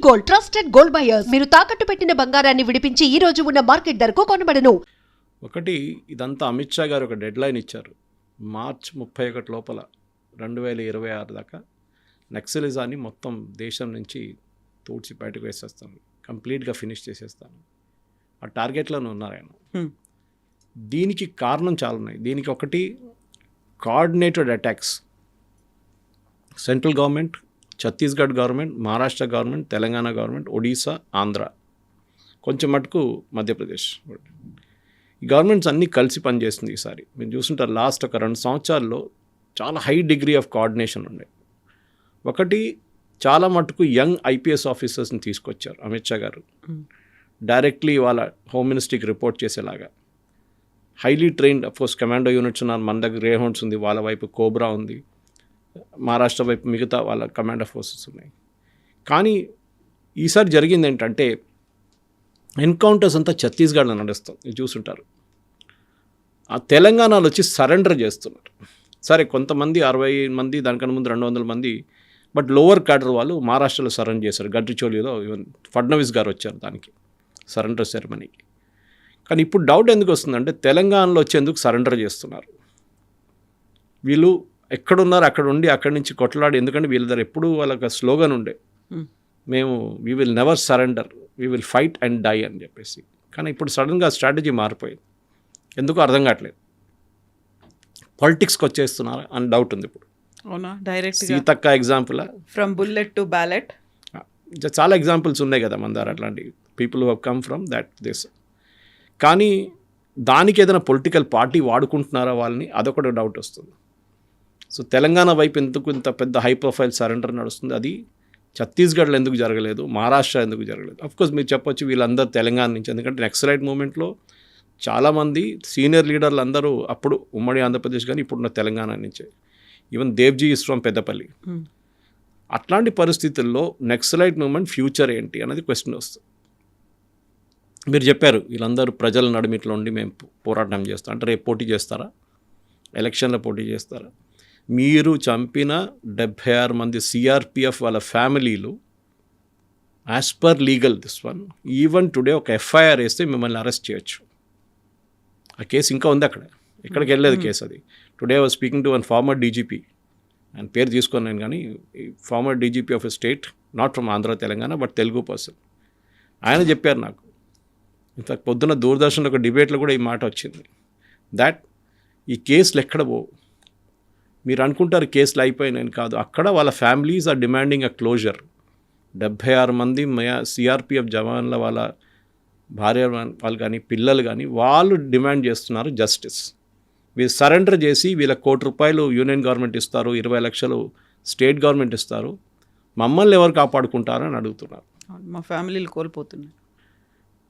Gold, trusted gold buyers. మీరు తాకట్టు పెట్టిన బంగారాన్ని విడిపించి ఈ రోజు ఉన్న మార్కెట్ ధరకు కొనబడను. ఒకటి, ఇదంతా అమిత్ షా గారు ఒక డెడ్ లైన్ ఇచ్చారు. మార్చ్ 31 లోపల 2026 దాకా నక్సలిజాన్ని మొత్తం దేశం నుంచి తూడ్చి బయటకు వేసేస్తాను, కంప్లీట్గా ఫినిష్ చేసేస్తాను. ఆ టార్గెట్లోనే ఉన్నారు ఆయన. దీనికి కారణం చాలా ఉన్నాయి. దీనికి ఒకటి, coordinated attacks. Central government, Chhattisgarh government, Maharashtra government, Telangana government, Odisha, Andhra, కొంచెం మటుకు మధ్యప్రదేశ్. ఈ గవర్నమెంట్స్ అన్నీ కలిసి పనిచేస్తుంది. ఈసారి మీరు చూస్తుంటారు, లాస్ట్ ఒక 2 సంవత్సరాల్లో చాలా హై డిగ్రీ ఆఫ్ కోఆర్డినేషన్ ఉండే. ఒకటి, చాలా మటుకు యంగ్ ఐపీఎస్ ఆఫీసర్స్ని తీసుకొచ్చారు అమిత్ షా గారు, డైరెక్ట్లీ వాళ్ళ హోమ్ మినిస్ట్రీకి రిపోర్ట్ చేసేలాగా. Highly trained, of course commando units ఉన్నారు, మన దగ్గర గ్రే హౌండ్స్ ఉంది, వాళ్ళ వైపు కోబ్రా ఉంది, మహారాష్ట్ర వైపు మిగతా వాళ్ళ కమాండో ఫోర్సెస్ ఉన్నాయి. కానీ ఈసారి జరిగింది ఏంటంటే, ఎన్కౌంటర్స్ అంతా ఛత్తీస్గఢ్లో నడుస్తాం, మీరు చూసుంటారు. ఆ తెలంగాణలో వచ్చి సరెండర్ చేస్తున్నారు. సరే, కొంతమంది 60 మంది, దానికన్నా ముందు 200 మంది, బట్ లోవర్ క్యాడర్ వాళ్ళు మహారాష్ట్రలో సరెండర్ చేశారు. గడ్రిచోలిలో ఈవెన్ ఫడ్నవీస్ గారు వచ్చారు దానికి, సరెండర్ సెరమనీకి. కానీ ఇప్పుడు డౌట్ ఎందుకు వస్తుందంటే, తెలంగాణలో వచ్చేందుకు సరెండర్ చేస్తున్నారు వీళ్ళు. ఎక్కడున్నారు అక్కడ ఉండి అక్కడి నుంచి కొట్లాడి, ఎందుకంటే వీళ్ళ దగ్గర ఎప్పుడు వాళ్ళకి స్లోగన్ ఉండే, మేము we will never surrender, we will fight and die అని చెప్పేసి. కానీ ఇప్పుడు సడన్గా స్ట్రాటజీ మారిపోయింది, ఎందుకో అర్థం కావట్లేదు. పాలిటిక్స్కి వచ్చేస్తున్నారు అని డౌట్ ఉంది ఇప్పుడు. అవునా? Direct Seethakka example, from bullet to ballot. చాలా ఎగ్జాంపుల్స్ ఉన్నాయి కదా మన దగ్గర, అట్లాంటి people who have come from that this. కానీ దానికి ఏదైనా పొలిటికల్ పార్టీ వాడుకుంటున్నారా వాళ్ళని, అదొకటి డౌట్ వస్తుంది. సో తెలంగాణ వైపు ఎందుకు ఇంత పెద్ద హై ప్రొఫైల్ సరెండర్ నడుస్తుంది? అది ఛత్తీస్గఢ్లో ఎందుకు జరగలేదు, మహారాష్ట్ర ఎందుకు జరగలేదు? అఫ్కోర్స్ మీరు చెప్పొచ్చు వీళ్ళందరూ తెలంగాణ నుంచి, ఎందుకంటే నక్సలైట్ మూమెంట్లో చాలామంది సీనియర్ లీడర్లు అందరూ అప్పుడు ఉమ్మడి ఆంధ్రప్రదేశ్ కానీ ఇప్పుడున్న తెలంగాణ నుంచే. Even Devji is from Peddapalli. అట్లాంటి పరిస్థితుల్లో నక్సలైట్ మూమెంట్ ఫ్యూచర్ ఏంటి అనేది క్వశ్చన్ వస్తుంది. మీరు చెప్పారు వీళ్ళందరూ ప్రజల నడుమిట్లో ఉండి మేము పోరాటం చేస్తాం అంటే, రేపు పోటీ చేస్తారా? ఎలక్షన్లో పోటీ చేస్తారా? మీరు చంపిన 76 మంది సిఆర్పిఎఫ్ వాళ్ళ ఫ్యామిలీలు, as per legal this one, even today ఒక ఎఫ్ఐఆర్ వేస్తే మిమ్మల్ని అరెస్ట్ చేయొచ్చు. ఆ కేసు ఇంకా ఉంది అక్కడ, ఎక్కడికి వెళ్ళలేదు కేసు అది. Today was speaking to one farmer DGP, ఆయన పేరు తీసుకొని నేను, కానీ farmer DGP of a state, not from Andhra Telangana but Telugu person. ఆయన చెప్పారు నాకు, ఇంత పొద్దున్న దూరదర్శన్లో ఒక డిబేట్లో కూడా ఈ మాట వచ్చింది, దాట్ ఈ కేసులు ఎక్కడ పోవు. మీరు అనుకుంటారు కేసులు అయిపోయినాయని, కాదు, అక్కడ వాళ్ళ families are demanding a closure. 76 మంది సిఆర్పిఎఫ్ జవాన్ల వాళ్ళ భార్య వాళ్ళు కానీ పిల్లలు కానీ వాళ్ళు డిమాండ్ చేస్తున్నారు జస్టిస్. వీళ్ళు సరెండర్ చేసి వీళ్ళకి ₹1 యూనియన్ గవర్నమెంట్ ఇస్తారు, 20 లక్షలు స్టేట్ గవర్నమెంట్ ఇస్తారు, మమ్మల్ని ఎవరు కాపాడుకుంటారని అడుగుతున్నారు. మా ఫ్యామిలీలు కోల్పోతున్నాయి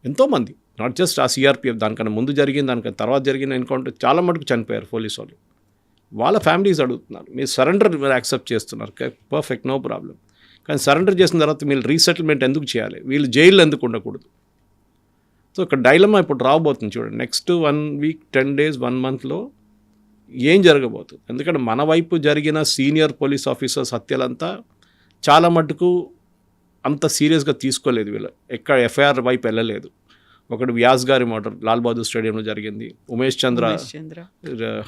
ఎంతోమంది, నాట్ జస్ట్ ఆ సిఆర్పిఎఫ్, దానికన్నా ముందు జరిగింది, దానికన్నా తర్వాత జరిగిన ఎన్కౌంటర్ చాలా మటుకు చనిపోయారు పోలీసు వాళ్ళు. వాళ్ళ ఫ్యామిలీస్ అడుగుతున్నారు, మీరు సరెండర్ మీరు యాక్సెప్ట్ చేస్తున్నారు, పర్ఫెక్ట్, నో ప్రాబ్లం. కానీ సరెండర్ చేసిన తర్వాత మీరు రీసెటిల్మెంట్ ఎందుకు చేయాలి? వీళ్ళు జైల్లో ఎందుకు ఉండకూడదు? సో ఒక డైలమా ఇప్పుడు రాబోతుంది చూడండి. నెక్స్ట్ 1 వీక్, 10 డేస్, 1 మంత్లో ఏం జరగబోతుంది? ఎందుకంటే మన వైపు జరిగిన సీనియర్ పోలీస్ ఆఫీసర్స్ హత్యలంతా చాలా మటుకు అంత సీరియస్గా తీసుకోలేదు వీళ్ళు, ఎక్కడ ఎఫ్ఐఆర్ వైపు వెళ్ళలేదు. ఒకటి వ్యాస్ గారి మర్డర్ లాల్ బహదూర్ స్టేడియంలో జరిగింది, ఉమేష్ చంద్ర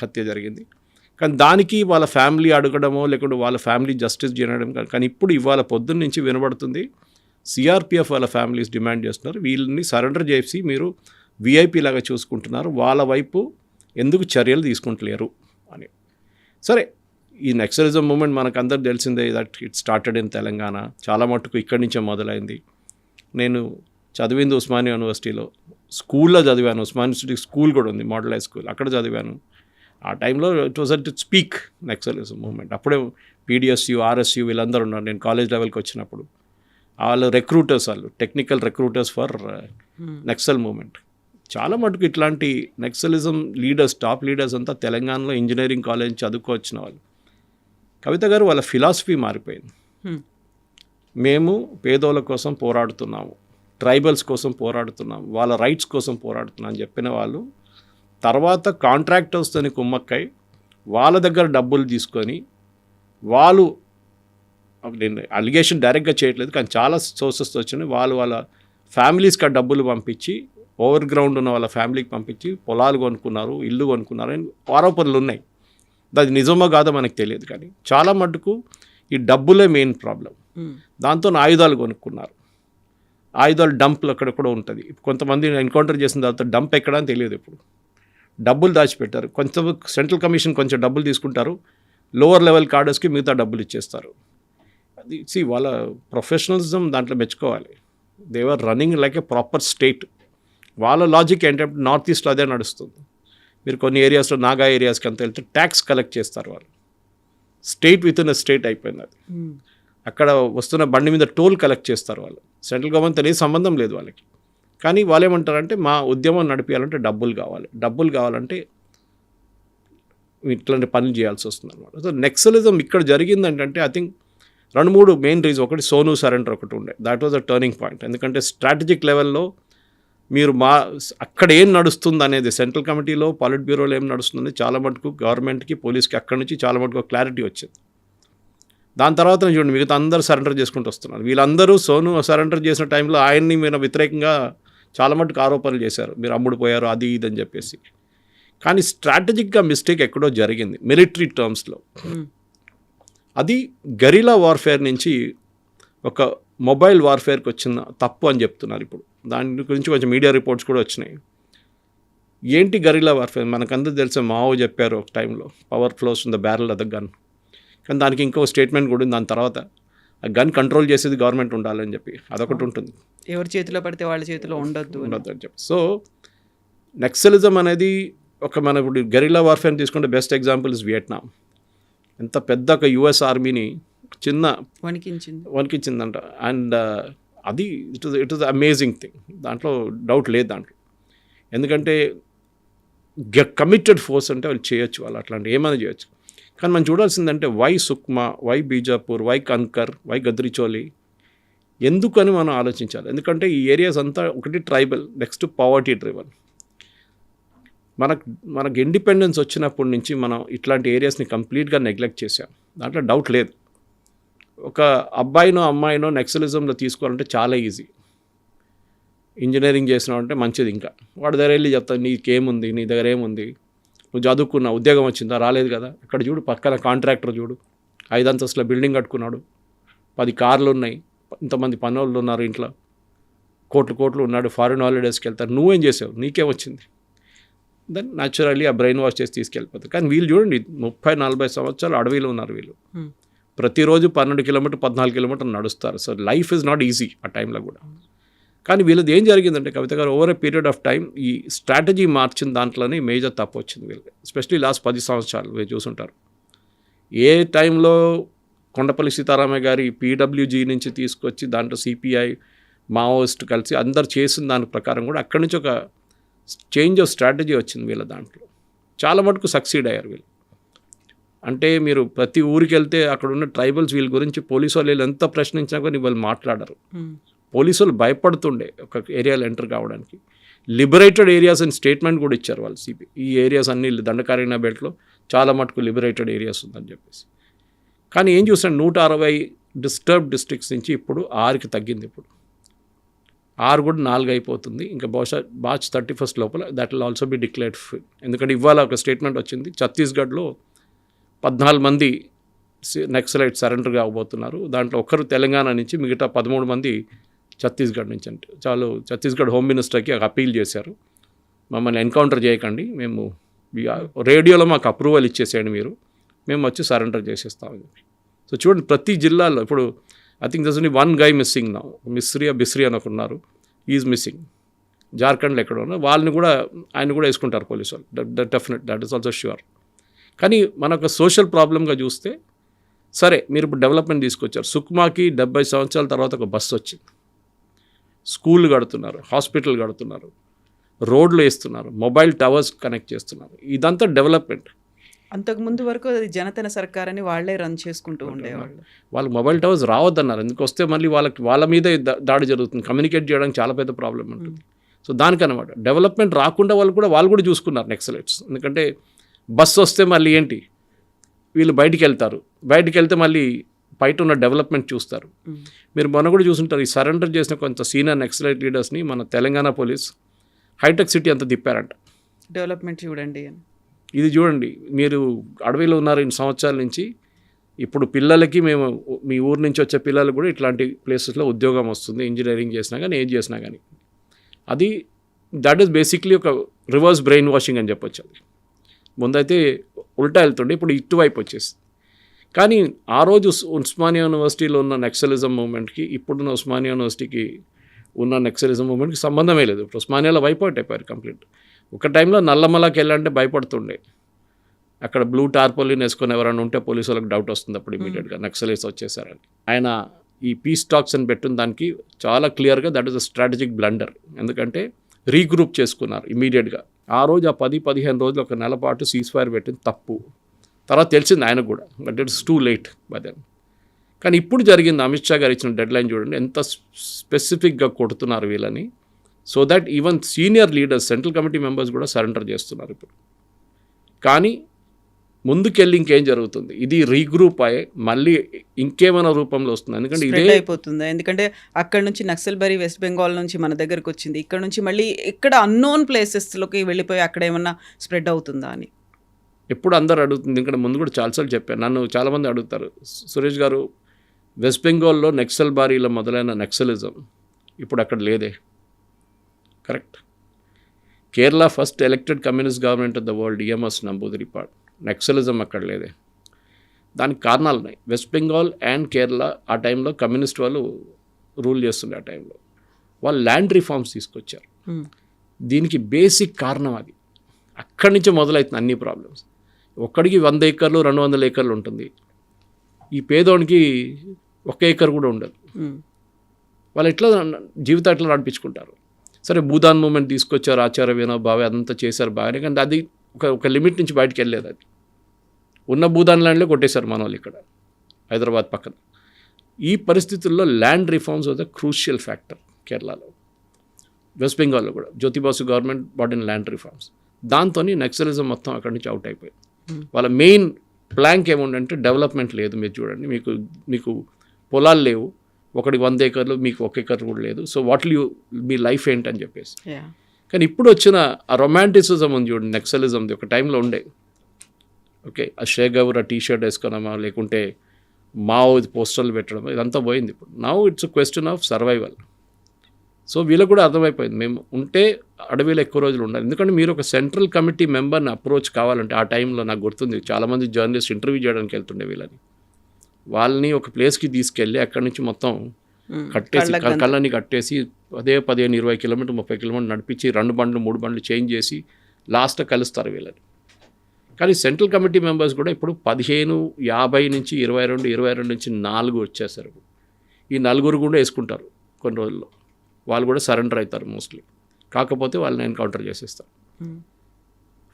హత్య జరిగింది. కానీ దానికి వాళ్ళ ఫ్యామిలీ అడగడమో లేకుంటే వాళ్ళ ఫ్యామిలీ జస్టిస్ చేయడం. కానీ ఇప్పుడు ఇవాళ పొద్దున్న నుంచి వినబడుతుంది, సిఆర్పిఎఫ్ వాళ్ళ ఫ్యామిలీస్ డిమాండ్ చేస్తున్నారు, వీళ్ళని సరెండర్ చేసి మీరు విఐపీ లాగా చూసుకుంటున్నారు, వాళ్ళ వైపు ఎందుకు చర్యలు తీసుకుంటలేరు అని. సరే, ఈ నక్సలిజం మూమెంట్ మనకు అందరికి తెలిసిందే, that it started in Telangana. చాలా మటుకు ఇక్కడి నుంచే మొదలైంది. నేను చదివింది ఉస్మానియా యూనివర్సిటీలో, స్కూల్లో చదివాను, ఉస్మానియా యూనివర్సిటీ స్కూల్ కూడా ఉంది, మోడల్ హై స్కూల్, అక్కడ చదివాను. ఆ టైంలో it was at its peak Naxalism movement. అప్పుడే పీడిఎస్యు, ఆర్ఎస్యు వీళ్ళందరూ ఉన్నారు. నేను కాలేజ్ లెవెల్కి వచ్చినప్పుడు వాళ్ళు రిక్రూటర్స్, వాళ్ళు technical recruiters for Naxal movement. చాలా మటుకు ఇట్లాంటి నక్సలిజం లీడర్స్, టాప్ లీడర్స్ అంతా తెలంగాణలో ఇంజనీరింగ్ కాలేజ్ చదువుకోవచ్చిన వాళ్ళు. కవిత గారు వాళ్ళ ఫిలాసఫీ మారిపోయింది. మేము పేదోళ్ళ కోసం పోరాడుతున్నాము, ట్రైబల్స్ కోసం పోరాడుతున్నాము, వాళ్ళ రైట్స్ కోసం పోరాడుతున్నాం అని చెప్పిన వాళ్ళు తర్వాత కాంట్రాక్టర్స్తోని కుమ్మక్కై వాళ్ళ దగ్గర డబ్బులు తీసుకొని వాళ్ళు నేను అలిగేషన్ డైరెక్ట్గా చేయట్లేదు, కానీ చాలా సోర్సెస్ వచ్చినాయి. వాళ్ళ ఫ్యామిలీస్కి ఆ డబ్బులు పంపించి, ఓవర్ గ్రౌండ్ ఉన్న వాళ్ళ ఫ్యామిలీకి పంపించి పొలాలు కొనుక్కున్నారు, ఇల్లు కొనుక్కున్నారు అని ఆరోపణలు ఉన్నాయి. అది నిజమో కాదో మనకు తెలియదు, కానీ చాలా మటుకు ఈ డబ్బులే మెయిన్ ప్రాబ్లం. దాంతో ఆయుధాలు కొనుక్కున్నారు. ఆయుధాలు డంప్లు అక్కడెక్కడ ఉంటుంది. కొంతమంది ఎన్కౌంటర్ చేసిన తర్వాత డంప్ ఎక్కడ అని తెలియదు. ఇప్పుడు డబ్బులు దాచిపెట్టారు. కొంచెం సెంట్రల్ కమిషన్ కొంచెం డబ్బులు తీసుకుంటారు, లోవర్ లెవెల్ కార్డర్స్కి మిగతా డబ్బులు ఇచ్చేస్తారు. అది వాళ్ళ ప్రొఫెషనలిజం దాంట్లో మెచ్చుకోవాలి. They are running like a proper state. వాళ్ళ లాజిక్ ఏంటంటే నార్త్ ఈస్ట్లో అదే నడుస్తుంది. మీరు కొన్ని ఏరియాస్లో నాగా ఏరియాస్కి అంత వెళ్తే ట్యాక్స్ కలెక్ట్ చేస్తారు వాళ్ళు. స్టేట్ విత్ ఇన్ స్టేట్ అయిపోయింది అది. అక్కడ వస్తున్న బండి మీద టోల్ కలెక్ట్ చేస్తారు వాళ్ళు. సెంట్రల్ గవర్నమెంట్ అనేది సంబంధం లేదు వాళ్ళకి. కానీ వాళ్ళు ఏమంటారంటే మా ఉద్యమం నడిపించాలంటే డబ్బులు కావాలి, డబ్బులు కావాలంటే ఇట్లాంటి పనులు చేయాల్సి వస్తుంది అనమాట. సో నెక్సలిజం ఇక్కడ జరిగింది ఏంటంటే ఐ థింక్ 2-3 మెయిన్ రీజన్. ఒకటి సోను సరెండర్ ఒకటి ఉండే, that was a turning point. ఎందుకంటే స్ట్రాటజిక్ లెవెల్లో మీరు అక్కడ ఏం నడుస్తుంది అనేది, సెంట్రల్ కమిటీలో పాలిట్ బ్యూరోలో ఏం నడుస్తుంది చాలా మటుకు గవర్నమెంట్కి పోలీస్కి అక్కడి నుంచి చాలా మటుకు క్లారిటీ వచ్చింది. దాని తర్వాత చూడండి మిగతా అందరూ సరెండర్ చేసుకుంటూ వస్తున్నారు. వీళ్ళందరూ సోను సరెండర్ చేసిన టైంలో ఆయన్ని మీరు వ్యతిరేకంగా చాలా మటుకు ఆరోపణలు చేశారు, మీరు అమ్ముడు పోయారు అది ఇది అని చెప్పేసి. కానీ స్ట్రాటజిక్గా మిస్టేక్ ఎక్కడో జరిగింది మిలిటరీ టర్మ్స్లో. అది గెరిలా వార్ఫేర్ నుంచి ఒక మొబైల్ వార్ఫేర్కి వచ్చిన తప్పు అని చెప్తున్నారు ఇప్పుడు. దాని గురించి కొంచెం మీడియా రిపోర్ట్స్ కూడా వచ్చినాయి. ఏంటి గెరిలా వార్ఫేర్? మనకందరూ తెలిసే మావో చెప్పారు ఒక టైంలో, power flows in the barrel of the gun. కానీ దానికి ఇంకో స్టేట్మెంట్ కూడా ఉంది దాని తర్వాత, ఆ గన్ కంట్రోల్ చేసేది గవర్నమెంట్ ఉండాలని చెప్పి అదొకటి ఉంటుంది. ఎవరి చేతిలో పడితే వాళ్ళ చేతిలో ఉండొద్దు అని చెప్పి. సో నక్సలిజం అనేది మన ఇప్పుడు గెరిలా వార్ఫేర్ తీసుకుంటే బెస్ట్ ఎగ్జాంపుల్ ఇస్ వియట్నాం. ఎంత పెద్ద ఒక యుఎస్ ఆర్మీని చిన్న వణికించిందంట. అండ్ అది ఇట్ ఇస్ అమేజింగ్ థింగ్, దాంట్లో డౌట్ లేదు దాంట్లో. ఎందుకంటే కమిటెడ్ ఫోర్స్ అంటే వాళ్ళు చేయొచ్చు, వాళ్ళు అట్లాంటి ఏమైనా చేయొచ్చు. కానీ మనం చూడాల్సిందంటే why Sukma, why Bijapur, why Kanker, why Gadchiroli, ఎందుకని మనం ఆలోచించాలి. ఎందుకంటే ఈ ఏరియాస్ అంతా ఒకటి ట్రైబల్, నెక్స్ట్ పవర్టీ డ్రివన్. మనకు ఇండిపెండెన్స్ వచ్చినప్పటి నుంచి మనం ఇట్లాంటి ఏరియాస్ని కంప్లీట్గా నెగ్లెక్ట్ చేసాం, దాంట్లో డౌట్ లేదు. ఒక అబ్బాయినో అమ్మాయినో నక్సలిజంలో తీసుకోవాలంటే చాలా ఈజీ. ఇంజనీరింగ్ చేసినావు అంటే మంచిది, ఇంకా వాడి దగ్గర వెళ్ళి చెప్తాను నీకేముంది, నీ దగ్గర ఏముంది, నువ్వు చదువుకున్నా, ఉద్యోగం వచ్చిందా, రాలేదు కదా. అక్కడ చూడు పక్కన కాంట్రాక్టర్ చూడు 5 అంతస్తుల బిల్డింగ్ కట్టుకున్నాడు, 10 కార్లు ఉన్నాయి, ఇంతమంది పనులు ఉన్నారు ఇంట్లో, కోట్లు ఉన్నాడు, ఫారిన్ హాలిడేస్కి వెళ్తారు. నువ్వేం చేసావు, నీకేం వచ్చింది? దెన్ న్యాచురల్లీ ఆ బ్రెయిన్ వాష్ చేసి తీసుకెళ్ళిపోతారు. కానీ వీళ్ళు చూడండి 30-40 సంవత్సరాలు అడవిలో ఉన్నారు వీళ్ళు. ప్రతిరోజు 12 కిలోమీటర్ 14 కిలోమీటర్లు నడుస్తారు. So life is not easy ఆ టైంలో కూడా. కానీ వీళ్ళది ఏం జరిగిందంటే కవిత గారు over a period of time ఈ స్ట్రాటజీ మార్చిన దాంట్లోనే మేజర్ తప్పు వచ్చింది వీళ్ళకి. ఎస్పెషలీ లాస్ట్ 10 సంవత్సరాలు మీరు చూసుంటారు. ఏ టైంలో కొండపల్లి సీతారామయ్య గారి పీడబ్ల్యూజీ నుంచి తీసుకొచ్చి దాంట్లో సిపిఐ మావోయిస్ట్ కలిసి అందరు చేసిన దాని ప్రకారం కూడా అక్కడి నుంచి ఒక చేంజ్ ఆఫ్ స్ట్రాటజీ వచ్చింది వీళ్ళ దాంట్లో. చాలా మటుకు సక్సీడ్ అయ్యారు వీళ్ళు. అంటే మీరు ప్రతి ఊరికి వెళ్తే అక్కడ ఉన్న ట్రైబల్స్ వీళ్ళ గురించి పోలీసు వాళ్ళు ఎంత ప్రశ్నించినా కానీ వాళ్ళు మాట్లాడరు. పోలీసు వాళ్ళు భయపడుతుండే ఒక ఏరియాలో ఎంటర్ కావడానికి. లిబరేటెడ్ ఏరియాస్ అని స్టేట్మెంట్ కూడా ఇచ్చారు వాళ్ళు సిపి. ఈ ఏరియాస్ అన్ని దండకారణ్య బెల్ట్లో చాలా మటుకు లిబరేటెడ్ ఏరియాస్ ఉందని చెప్పేసి. కానీ ఏం చూసాను 160 డిస్టర్బ్ డిస్ట్రిక్ట్స్ నుంచి ఇప్పుడు 6కి తగ్గింది. ఇప్పుడు 6 కూడా 4 అయిపోతుంది. ఇంకా బహుశా మార్చ్ 31 లోపల that will also be declared free. ఎందుకంటే ఇవాళ ఒక స్టేట్మెంట్ వచ్చింది, ఛత్తీస్గఢ్లో 14 మంది నక్సలైట్ సరెండర్ కాబోతున్నారు. దాంట్లో ఒకరు తెలంగాణ నుంచి, మిగతా 13 మంది ఛత్తీస్గఢ్ నుంచి. అంటే చాలు ఛత్తీస్గఢ్ హోమ్ మినిస్టర్కి అపీల్ చేశారు, మమ్మల్ని ఎన్కౌంటర్ చేయకండి, మేము రేడియోలో మాకు అప్రూవల్ ఇచ్చేసేయండి మీరు, మేము వచ్చి సరెండర్ చేసేస్తామని చెప్పి. సో చూడండి ప్రతి జిల్లాలో ఇప్పుడు I think this only 1 guy missing now. బిస్రీ అని ఉన్నారు, ఈజ్ మిస్సింగ్. జార్ఖండ్లో ఎక్కడ ఉన్నారు, వాళ్ళని కూడా ఆయన కూడా వేసుకుంటారు పోలీసు వాళ్ళు. Definite that is also sure. కానీ మనకు సోషల్ ప్రాబ్లంగా చూస్తే సరే మీరు ఇప్పుడు డెవలప్మెంట్ తీసుకొచ్చారు. సుక్మాకి 70 సంవత్సరాల తర్వాత ఒక బస్సు వచ్చింది, స్కూల్ కడుతున్నారు, హాస్పిటల్ కడుతున్నారు, రోడ్లు వేస్తున్నారు, మొబైల్ టవర్స్ కనెక్ట్ చేస్తున్నారు. ఇదంతా డెవలప్మెంట్. అంతకుముందు వరకు అది జనతన సర్కార్ అని వాళ్ళే రన్ చేసుకుంటూ ఉండేవాళ్ళు. వాళ్ళకి మొబైల్ టవర్స్ రావద్దన్నారు. ఎందుకు వస్తే మళ్ళీ వాళ్ళ మీదే దాడి జరుగుతుంది, కమ్యూనికేట్ చేయడానికి చాలా పెద్ద ప్రాబ్లం ఉంటుంది. సో దానికనమాట డెవలప్మెంట్ రాకుండా వాళ్ళు కూడా చూసుకున్నారు నక్సలైట్స్. ఎందుకంటే బస్సు వస్తే మళ్ళీ ఏంటి, వీళ్ళు బయటికి వెళ్తారు, బయటికి వెళ్తే మళ్ళీ బయట ఉన్న డెవలప్మెంట్ చూస్తారు. మీరు మొన్న కూడా చూసుంటారు, ఈ సరెండర్ చేసిన కొంత సీనియర్ నక్సలైట్ లీడర్స్ని మన తెలంగాణ పోలీస్ హైటెక్ సిటీ అంతా తిప్పారంట. డెవలప్మెంట్ చూడండి అని. ఇది చూడండి, మీరు అడవిలో ఉన్నారు ఇన్ని సంవత్సరాల నుంచి, ఇప్పుడు పిల్లలకి మేము మీ ఊరు నుంచి వచ్చే పిల్లలు కూడా ఇట్లాంటి ప్లేసెస్లో ఉద్యోగం వస్తుంది, ఇంజనీరింగ్ చేసినా కానీ ఏం చేసినా కానీ. అది దట్ ఈస్ బేసిక్లీ ఒక రివర్స్ బ్రెయిన్ వాషింగ్ అని చెప్పొచ్చు. అది ముందైతే ఉల్టా వెళ్తుండే, ఇప్పుడు ఇటువైపు వచ్చేసి. కానీ ఆ రోజు ఉస్మానియా యూనివర్సిటీలో ఉన్న నక్సలిజం మూవ్మెంట్కి ఇప్పుడున్న ఉస్మానియా యూనివర్సిటీకి ఉన్న నక్సలిజం మూవ్మెంట్కి సంబంధమే లేదు. ఇప్పుడు ఉస్మానియాలో వైపౌట్ అయిపోయారు కంప్లీట్. ఒక టైంలో నల్లమలకి వెళ్ళాలంటే భయపడుతుండే, అక్కడ బ్లూ టార్పోలిన్ వేసుకొని ఎవరైనా ఉంటే పోలీసు వాళ్ళకి డౌట్ వస్తుంది అప్పుడు ఇమీడియట్గా నక్సలైట్స్ వచ్చేసారని. ఆయన ఈ పీస్ టాక్స్ అని పెట్టిన దానికి చాలా క్లియర్గా that is a strategic blunder. ఎందుకంటే రీగ్రూప్ చేసుకున్నారు ఇమీడియట్గా. ఆ రోజు ఆ 10-15 రోజులు ఒక నెల పాటు సీజ్ ఫైర్ పెట్టింది తప్పు. తర్వాత తెలిసింది ఆయనకు కూడా, but it's too late by then. కానీ ఇప్పుడు జరిగింది, అమిత్ షా గారు ఇచ్చిన డెడ్ లైన్ చూడండి, ఎంత స్పెసిఫిక్గా కొడుతున్నారు వీళ్ళని. So that even senior leaders, central committee members కూడా సరెండర్ చేస్తున్నారు ఇప్పుడు. కానీ ముందుకెళ్ళి ఇంకేం జరుగుతుంది, ఇది రీగ్రూప్ అయ్యి మళ్ళీ ఇంకేమైనా రూపంలో వస్తుంది. ఎందుకంటే ఇదే అయిపోతుంది. ఎందుకంటే అక్కడ నుంచి నక్సల్బరీ వెస్ట్ బెంగాల్ నుంచి మన దగ్గరకు వచ్చింది, ఇక్కడ నుంచి మళ్ళీ ఇక్కడ అన్నోన్ ప్లేసెస్లోకి వెళ్ళిపోయి అక్కడ ఏమన్నా స్ప్రెడ్ అవుతుందా అని ఎప్పుడు అందరూ అడుగుతుంది. ఇక్కడ ముందు కూడా చాలాసార్లు చెప్పాను, నన్ను చాలామంది అడుగుతారు, సురేష్ గారు వెస్ట్ బెంగాల్లో నక్సల్ బారీలో మొదలైన నక్సలిజం ఇప్పుడు అక్కడ లేదే. Correct. Kerala first elected communist government of the world, EMS Namboodiripad. నక్సలిజం అక్కడ లేదే. దానికి కారణాలు ఉన్నాయి. వెస్ట్ బెంగాల్ అండ్ కేరళ ఆ టైంలో కమ్యూనిస్ట్ వాళ్ళు రూల్ చేస్తుండే. ఆ టైంలో వాళ్ళు ల్యాండ్ రిఫార్మ్స్ తీసుకొచ్చారు. దీనికి బేసిక్ కారణం అది. అక్కడి నుంచి మొదలవుతుంది అన్ని ప్రాబ్లమ్స్. ఒక్కడికి 100 ఏకర్లు 200 ఏకర్లు ఉంటుంది, ఈ పేదోనికి 1 ఏకర్ కూడా ఉండదు. వాళ్ళు ఎట్లా జీవితం ఎట్లా నడిపించుకుంటారు. సరే భూదాన్ మూమెంట్ తీసుకొచ్చారు, ఆచార్య వినోబ్ భావే అదంతా చేశారు బాగానే, కానీ అది ఒక లిమిట్ నుంచి బయటకు వెళ్ళలేదు. అది ఉన్న భూదాన్ ల్యాండ్లో కొట్టేశారు మన వాళ్ళు ఇక్కడ హైదరాబాద్ పక్కన. ఈ పరిస్థితుల్లో land reforms was the crucial factor కేరళలో. వెస్ట్ బెంగాల్లో కూడా Jyoti Basu government bought in land reforms. దాంతో నక్సలిజం మొత్తం అక్కడి నుంచి అవుట్ అయిపోయింది. వాళ్ళ మెయిన్ ప్లాంక్ ఏముండంటే డెవలప్మెంట్ లేదు. మీరు చూడండి, మీకు పొలాలు లేవు, ఒకడికి 100 ఏకర్లు, మీకు 1 ఏకర్ కూడా లేదు. So what you me life ఏంటని చెప్పేసి. కానీ ఇప్పుడు వచ్చిన ఆ రొమాంటిసిజం ఉంది చూడండి, నక్సలిజంది ఒక టైంలో ఉండే. ఓకే, ఆ షేగవర్ ఆ టీషర్ట్ వేసుకోవడమా, లేకుంటే మావో పోస్టర్లు పెట్టడం, ఇదంతా పోయింది. ఇప్పుడు now it's a question of survival. So వీళ్ళకు కూడా అర్థమైపోయింది, మేము ఉంటే అడవిలో ఎక్కువ రోజులు ఉండాలి. ఎందుకంటే మీరు ఒక సెంట్రల్ కమిటీ మెంబర్ని అప్రోచ్ కావాలంటే ఆ టైంలో నాకు గుర్తుంది, చాలామంది జర్నలిస్ట్ ఇంటర్వ్యూ చేయడానికి వెళ్తుండే వీళ్ళని. వాళ్ళని ఒక ప్లేస్కి తీసుకెళ్ళి అక్కడి నుంచి మొత్తం కట్టేసి కళ్ళని కట్టేసి అదే 15-20 కిలోమీటర్ 30 కిలోమీటర్ నడిపించి 2 బండ్లు 3 బండ్లు చేంజ్ చేసి లాస్ట్ కలుస్తారు వీళ్ళని. కానీ సెంట్రల్ కమిటీ మెంబర్స్ కూడా ఇప్పుడు 15, 50 నుంచి 22 నుంచి 4 వచ్చేసారు. ఈ 4 కూడా వేసుకుంటారు కొన్ని రోజుల్లో. వాళ్ళు కూడా సరెండర్ అవుతారు మోస్ట్లీ. కాకపోతే వాళ్ళని ఎన్కౌంటర్ చేసేస్తారు.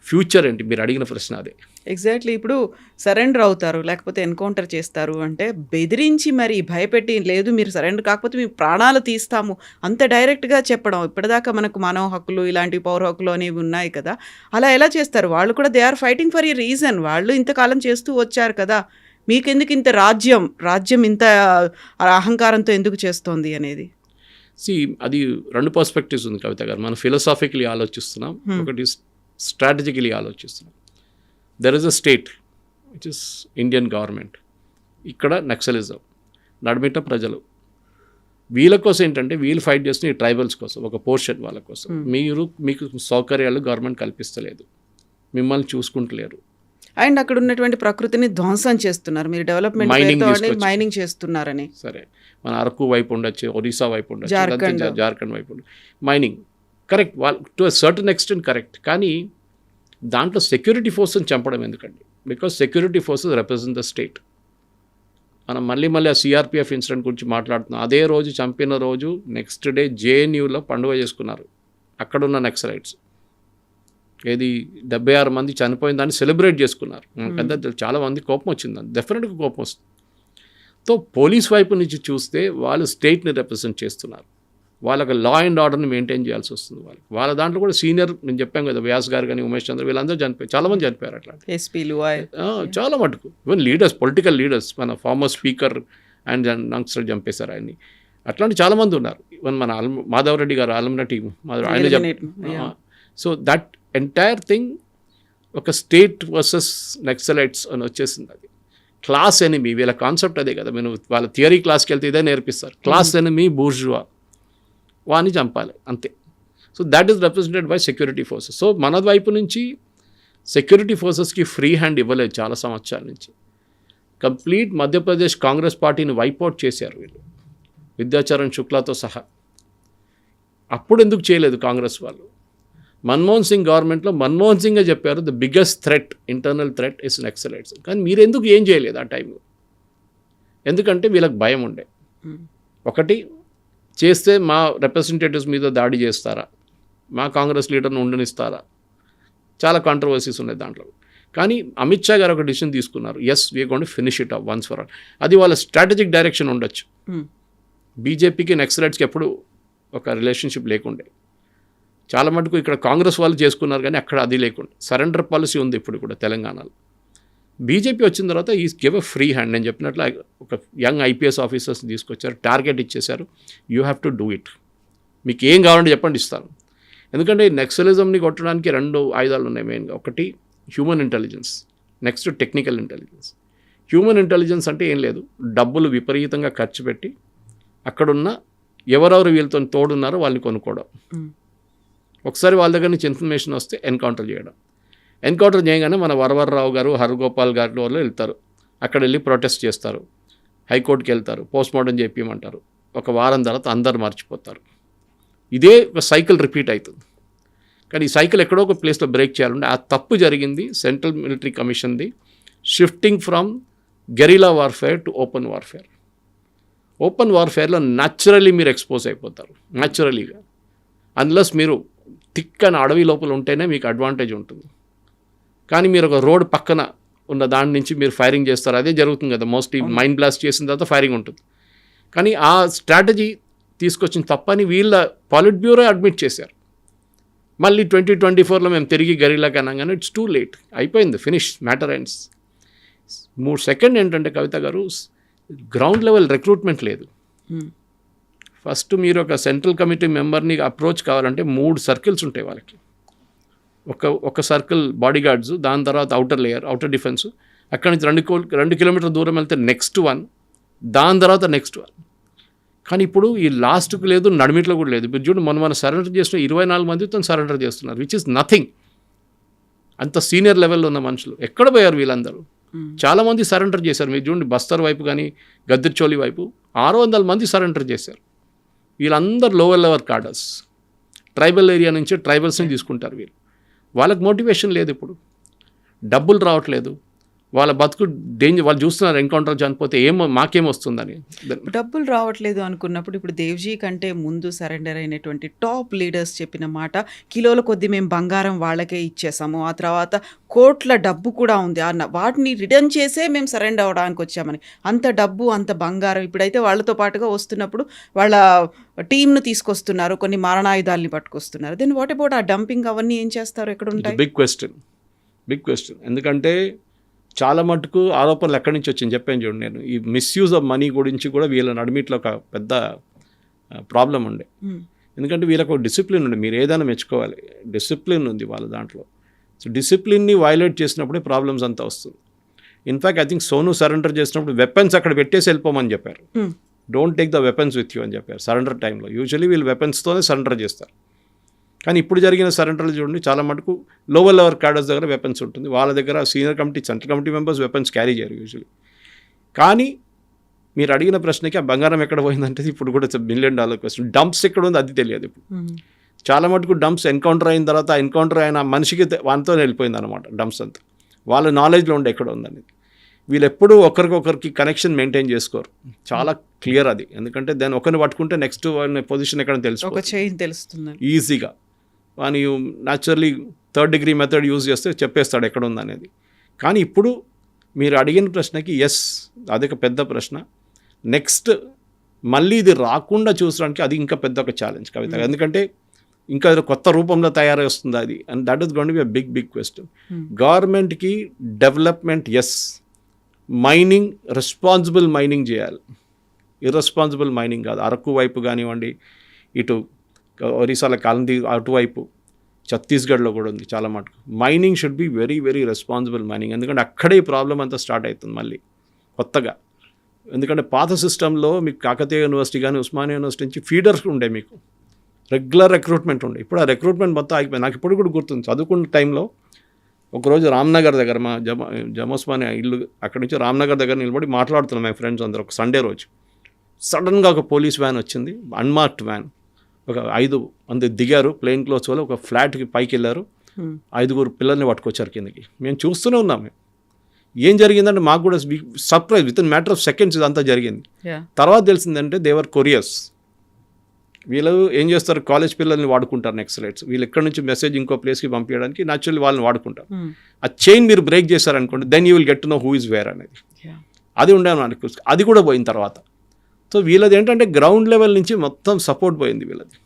ఫ్యూచర్ ఏంటి మీరు అడిగిన ప్రశ్న అదే. ఎగ్జాక్ట్లీ. ఇప్పుడు సరెండర్ అవుతారు లేకపోతే ఎన్కౌంటర్ చేస్తారు అంటే బెదిరించి మరి భయపెట్టి, లేదు మీరు సరెండర్ కాకపోతే మీ ప్రాణాలు తీస్తాము అంత డైరెక్ట్గా చెప్పడం. ఇప్పటిదాకా మనకు మానవ హక్కులు ఇలాంటి పౌర హక్కులు అనేవి ఉన్నాయి కదా, అలా ఎలా చేస్తారు? వాళ్ళు కూడా they are fighting for a reason. వాళ్ళు ఇంతకాలం చేస్తూ వచ్చారు కదా, మీకెందుకు ఇంత రాజ్యం ఇంత అహంకారంతో ఎందుకు చేస్తోంది అనేది. అది 2 పర్స్పెక్టివ్స్ ఉంది కవిత గారు. మనం ఫిలాసాఫికలీ ఆలోచిస్తున్నాం, ఒకటి స్ట్రాటజికలీ ఆలోచిస్తున్నాం. There is a state which is Indian government, ఇక్కడ నక్సలిజం, నడిమిట ప్రజలు. వీళ్ళ కోసం ఏంటంటే వీళ్ళు ఫైట్ చేస్తున్న ఈ ట్రైబల్స్ కోసం, ఒక పోర్షన్ వాళ్ళ కోసం. మీకు సౌకర్యాలు గవర్నమెంట్ కల్పిస్తలేదు, మిమ్మల్ని చూసుకుంటలేరు. అండ్ అక్కడ ఉన్నటువంటి ప్రకృతిని ధ్వంసం చేస్తున్నారు. మీరు డెవలప్మెంట్ మైనింగ్ చేస్తున్నారని. సరే, మన అరకు వైపు ఉండొచ్చు, ఒరిస్సా వైపు ఉండొచ్చు, జార్ఖండ్ వైపు ఉండొచ్చు మైనింగ్. కరెక్ట్, వాళ్ళు to a certain extent correct. కానీ దాంట్లో సెక్యూరిటీ ఫోర్స్ని చంపడం ఎందుకండి? Because security forces represent the state. మనం మళ్ళీ ఆ సిఆర్పిఎఫ్ ఇన్సిడెంట్ గురించి మాట్లాడుతున్నాం. అదే రోజు చంపిన రోజు నెక్స్ట్ డే జేఎన్యూలో పండుగ చేసుకున్నారు అక్కడున్న నక్సలైట్స్. ఏది 76 మంది చనిపోయిన దాన్ని సెలబ్రేట్ చేసుకున్నారు. పెద్ద చాలా మంది కోపం వచ్చిందని, డెఫినెట్గా కోపం వస్తుంది. తో పోలీస్ వైపు నుంచి చూస్తే వాళ్ళు స్టేట్ని రిప్రజెంట్ చేస్తున్నారు. వాళ్ళకి లా అండ్ ఆర్డర్ని మెయింటైన్ చేయాల్సి వస్తుంది వాళ్ళ దాంట్లో కూడా సీనియర్, నేను చెప్పాను కదా, వ్యాస్ గారు కానీ ఉమేష్ చంద్ర వీళ్ళందరూ చనిపోయారు, చాలామంది చనిపోయారు అట్లా ఎస్పీలు చాలా మటుకు. ఈవెన్ లీడర్స్, పొలిటికల్ లీడర్స్, మన ఫార్మర్ స్పీకర్ అండ్ యంగ్స్టర్ చంపేశారు ఆయన్ని. అట్లాంటి చాలామంది ఉన్నారు. ఈవెన్ మన మాధవరెడ్డి గారు ఆలమన టీం ఆయన సో దట్ ఎంటైర్ థింగ్ ఒక స్టేట్ వర్సెస్ నక్సలైట్స్ అని వచ్చేసింది. అది క్లాస్ ఎనిమీ, వీళ్ళ కాన్సెప్ట్ అదే కదా. మీరు వాళ్ళ థియరీ క్లాస్కి వెళ్తే ఇదే నేర్పిస్తారు, క్లాస్ ఎనిమీ బూర్జువా, వాని చంపాలి అంతే. So that is represented by security forces. So మన వైపు నుంచి సెక్యూరిటీ ఫోర్సెస్కి ఫ్రీ హ్యాండ్ ఇవ్వలేదు చాలా సంవత్సరాల నుంచి. కంప్లీట్ మధ్యప్రదేశ్ కాంగ్రెస్ పార్టీని వైపౌట్ చేశారు వీళ్ళు, విద్యాచరణ్ శుక్లాతో సహా. అప్పుడు ఎందుకు చేయలేదు కాంగ్రెస్ వాళ్ళు? మన్మోహన్ సింగ్ గవర్నమెంట్లో మన్మోహన్ సింగే చెప్పారు the biggest threat, internal threat is Naxalites. కానీ మీరు ఎందుకు ఏం చేయలేదు ఆ టైంలో? ఎందుకంటే వీళ్ళకి భయం ఉండే. ఒకటి, చేస్తే మా రిప్రజెంటేటివ్స్ మీద దాడి చేస్తారా, మా కాంగ్రెస్ లీడర్ను ఉండనిస్తారా, చాలా కాంట్రవర్సీస్ ఉన్నాయి దాంట్లో. కానీ అమిత్ షా గారు ఒక డిసిషన్ తీసుకున్నారు, yes we are going to finish it up once for all. అది వాళ్ళ స్ట్రాటజిక్ డైరెక్షన్ ఉండొచ్చు. బీజేపీకి నక్సలైట్స్కి ఎప్పుడు ఒక రిలేషన్షిప్ లేకుండే. చాలా మటుకు ఇక్కడ కాంగ్రెస్ వాళ్ళు చేసుకున్నారు, కానీ అక్కడ అది లేకుండా సరెండర్ పాలసీ ఉంది ఇప్పుడు కూడా తెలంగాణలో. బీజేపీ వచ్చిన తర్వాత ఈ గివ్ ఎ ఫ్రీ హ్యాండ్. నేను చెప్పినట్లు ఒక యంగ్ ఐపీఎస్ ఆఫీసర్స్ తీసుకొచ్చారు, టార్గెట్ ఇచ్చేశారు, you have to do it, మీకు ఏం కావాలంటే చెప్పండి ఇస్తాను. ఎందుకంటే ఈ నక్సలిజంని కొట్టడానికి 2 ఆయుధాలు ఉన్నాయి మెయిన్గా. ఒకటి human intelligence, next technical intelligence. Human intelligence అంటే ఏం లేదు, డబ్బులు విపరీతంగా ఖర్చు పెట్టి అక్కడున్న ఎవరెవరు వీళ్ళతో తోడున్నారో వాళ్ళని కొనుక్కోవడం. ఒకసారి వాళ్ళ దగ్గర నుంచి ఇన్ఫర్మేషన్ వస్తే ఎన్కౌంటర్ చేయడం. ఎన్కౌంటర్ చేయగానే మన వరవరరావు గారు, హరగోపాల్ గారి వాళ్ళు వెళ్తారు, అక్కడ వెళ్ళి ప్రొటెస్ట్ చేస్తారు, హైకోర్టుకి వెళ్తారు, పోస్ట్మార్టం చెప్పమంటారు. ఒక వారం తర్వాత అందరు మర్చిపోతారు. ఇదే ఒక సైకిల్ రిపీట్ అవుతుంది. కానీ ఈ సైకిల్ ఎక్కడో ఒక ప్లేస్లో బ్రేక్ చేయాలంటే ఆ తప్పు జరిగింది సెంట్రల్ మిలిటరీ కమిషన్ది, shifting from guerrilla warfare to open warfare. Open వార్ఫేర్లో న్యాచురల్లీ మీరు ఎక్స్పోజ్ అయిపోతారు, న్యాచురలీగా. అన్లెస్ మీరు థిక్ అని అడవి లోపల ఉంటేనే మీకు అడ్వాంటేజ్ ఉంటుంది. కానీ మీరు ఒక రోడ్ పక్కన ఉన్న దాని నుంచి మీరు ఫైరింగ్ చేస్తారు, అదే జరుగుతుంది కదా మోస్ట్లీ. మైండ్ బ్లాస్ట్ చేసిన తర్వాత ఫైరింగ్ ఉంటుంది. కానీ ఆ స్ట్రాటజీ తీసుకొచ్చిన తప్పని వీళ్ళ పాలిట్ బ్యూరో అడ్మిట్ చేశారు. మళ్ళీ 2024లో మేము తిరిగి గరిలాకి అనగానే ఇట్స్ టూ లేట్, అయిపోయింది, ఫినిష్, మ్యాటర్ ఎండ్స్. సెకండ్ ఏంటంటే కవిత గారు, గ్రౌండ్ లెవెల్ రిక్రూట్మెంట్ లేదు. ఫస్ట్ మీరు ఒక సెంట్రల్ కమిటీ మెంబర్ని అప్రోచ్ కావాలంటే 3 సర్కిల్స్ ఉంటాయి వాళ్ళకి. ఒక సర్కిల్ బాడీ గార్డ్స్, దాని తర్వాత అవుటర్ లేయర్, అవుటర్ డిఫెన్స్, అక్కడి నుంచి 2 కిలోమీటర్ల దూరం వెళ్తే నెక్స్ట్ 1, దాని తర్వాత నెక్స్ట్ 1. కానీ ఇప్పుడు ఈ లాస్ట్కి లేదు, నడిమిట్లో కూడా లేదు. ఇప్పుడు చూడు, మన సరెండర్ చేస్తున్న 24 మందితో సరెండర్ చేస్తున్నారు, విచ్ ఇస్ నథింగ్. అంత సీనియర్ లెవెల్లో ఉన్న మనుషులు ఎక్కడ పోయారు వీళ్ళందరూ? చాలామంది సరెండర్ చేశారు. మీరు చూడండి, బస్తర్ వైపు కానీ గద్దిర్చోలి వైపు 600 మంది సరెండర్ చేశారు. వీళ్ళందరూ లోవర్ లెవెల్ కార్డర్స్, ట్రైబల్ ఏరియా నుంచి ట్రైబల్స్ని తీసుకుంటారు వీళ్ళు. వాళ్ళకి మోటివేషన్ లేదు, ఇప్పుడు డబ్బులు రావట్లేదు, వాళ్ళ బతుకు డేంజర్. వాళ్ళు చూస్తున్నారు ఎన్కౌంటర్ చనిపోతే మాకేమొస్తుందని. డబ్బులు రావట్లేదు అనుకున్నప్పుడు ఇప్పుడు దేవ్జీ కంటే ముందు సరెండర్ అయినటువంటి టాప్ లీడర్స్ చెప్పిన మాట, కిలోల కొద్దీ మేము బంగారం వాళ్ళకే ఇచ్చేసాము, ఆ తర్వాత కోట్ల డబ్బు కూడా ఉంది, వాటిని రిటర్న్ చేసే మేము సరెండర్ అవ్వడానికి వచ్చామని. అంత డబ్బు, అంత బంగారం ఇప్పుడైతే వాళ్ళతో పాటుగా వస్తున్నప్పుడు వాళ్ళ టీంను తీసుకొస్తున్నారు, కొన్ని మారణాయుధాలని పట్టుకొస్తున్నారు. దెన్ వాట్ అబౌట్ ఆ డంపింగ్, అవన్నీ ఏం చేస్తారు, ఎక్కడ ఉంటాయి? Big question. ఎందుకంటే చాలా మటుకు ఆరోపణలు ఎక్కడి నుంచి వచ్చింది చెప్పాను చూడండి. నేను ఈ మిస్యూజ్ ఆఫ్ మనీ గురించి కూడా వీళ్ళ నడిమిట్లో ఒక పెద్ద ప్రాబ్లం ఉండే. ఎందుకంటే వీళ్ళకు ఒక డిసిప్లిన్ ఉండే, మీరు ఏదైనా మెచ్చుకోవాలి, డిసిప్లిన్ ఉంది వాళ్ళ దాంట్లో. సో డిసిప్లిన్ని వైలేట్ చేసినప్పుడే ప్రాబ్లమ్స్ అంతా వస్తుంది. In fact I think Sonu surrender చేసినప్పుడు వెపన్స్ అక్కడ పెట్టేసి వెళ్ళిపోమని చెప్పారు. Don't take the weapons with you అని చెప్పారు సరెండర్ టైంలో. యూజువల్లీ వీళ్ళు వెపన్స్తోనే సరెండర్ చేస్తారు. కానీ ఇప్పుడు జరిగిన సరెండర్లు చూడండి, చాలా మటుకు లోవర్ లెవెల్ క్యాడర్స్ దగ్గర వెపన్స్ ఉంటుంది, వాళ్ళ దగ్గర senior committee, central committee members weapons carry చేయరు యూజువల్లీ. కానీ మీరు అడిగిన ప్రశ్నకి ఆ బంగారం ఎక్కడ పోయిందంటే ఇప్పుడు కూడా $1 బిలియన్ క్వశ్చన్. డంప్స్ ఎక్కడ ఉంది అది తెలియదు ఇప్పుడు. చాలా మటుకు డంప్స్ ఎన్కౌంటర్ అయిన తర్వాత ఎన్కౌంటర్ అయిన మనిషికి వానితో వెళ్ళిపోయింది అనమాట డంప్స్ అంతా. వాళ్ళ నాలెడ్జ్లో ఉండే ఎక్కడ ఉందనేది. వీళ్ళు ఎప్పుడూ ఒకరికొకరికి కనెక్షన్ మెయింటైన్ చేసుకోరు, చాలా క్లియర్ అది. ఎందుకంటే దాన్ని ఒకరిని పట్టుకుంటే నెక్స్ట్ పొజిషన్ ఎక్కడ తెలుస్తుంది ఈజీగా. వాని naturally 3rd degree method use చేస్తే చెప్పేస్తాడు ఎక్కడ ఉందనేది. కానీ ఇప్పుడు మీరు అడిగిన ప్రశ్నకి ఎస్, అదొక పెద్ద ప్రశ్న. నెక్స్ట్ మళ్ళీ ఇది రాకుండా చూసడానికి అది ఇంకా పెద్ద ఒక ఛాలెంజ్ కవిత, ఎందుకంటే ఇంకా అది కొత్త రూపంలో తయారై వస్తుంది అది, and that is going to be a big question. గవర్నమెంట్కి development yes, mining responsible mining చేయాలి, ఇర్రెస్పాన్సిబుల్ మైనింగ్ కాదు. అరకు వైపు కానివ్వండి, ఇటు ఒరిస్సాల కాలంది అటువైపు, ఛత్తీస్గఢ్లో కూడా ఉంది చాలా మటుకు. Mining should be very responsible mining, ఎందుకంటే అక్కడే ఈ ప్రాబ్లం అంతా స్టార్ట్ అవుతుంది మళ్ళీ కొత్తగా. ఎందుకంటే పాత సిస్టంలో మీకు కాకతీయ యూనివర్సిటీ కానీ ఉస్మానియా యూనివర్సిటీ నుంచి ఫీడర్స్ ఉండే, మీకు రెగ్యులర్ రిక్రూట్మెంట్ ఉండే. ఇప్పుడు ఆ రిక్రూట్మెంట్ మొత్తం ఆగిపోయింది. నాకు ఇప్పుడు కూడా గుర్తుంది, చదువుకున్న టైంలో ఒకరోజు రామ్నగర్ దగ్గర మా జమోస్మానియా ఇల్లు, అక్కడి నుంచి రామ్నగర్ దగ్గర నిలబడి మాట్లాడుతున్నాం మా ఫ్రెండ్స్ అందరూ. ఒక సండే రోజు సడన్గా ఒక పోలీస్ వ్యాన్ వచ్చింది, అన్మార్క్డ్ వ్యాన్. ఒక 5 మంది దిగారు, ప్లెయిన్ క్లోత్స్ వల్ల ఒక ఫ్లాట్కి పైకి వెళ్ళారు, 5 పిల్లల్ని పట్టుకొచ్చారు కిందకి. మేము చూస్తూనే ఉన్నాం. ఏం జరిగిందంటే మాకు కూడా surprise, with in matter of seconds ఇదంతా జరిగింది. తర్వాత తెలిసిందంటే దేవర్ కొరియర్స్. వీళ్ళు ఏం చేస్తారు, కాలేజ్ పిల్లల్ని వాడుకుంటారు నెక్సలైట్స్. వీళ్ళు ఎక్కడి నుంచి మెసేజ్ ఇంకో ప్లేస్కి పంపించడానికి న్యాచురల్లీ వాళ్ళని వాడుకుంటారు. ఆ చైన్ మీరు బ్రేక్ చేశారనుకోండి, then you will get to know who is where అనేది. అది ఉండేది మనకు, అది కూడా పోయిన తర్వాత. సో వీళ్ళది ఏంటంటే గ్రౌండ్ లెవెల్ నుంచి మొత్తం సపోర్ట్ పోయింది వీళ్ళది.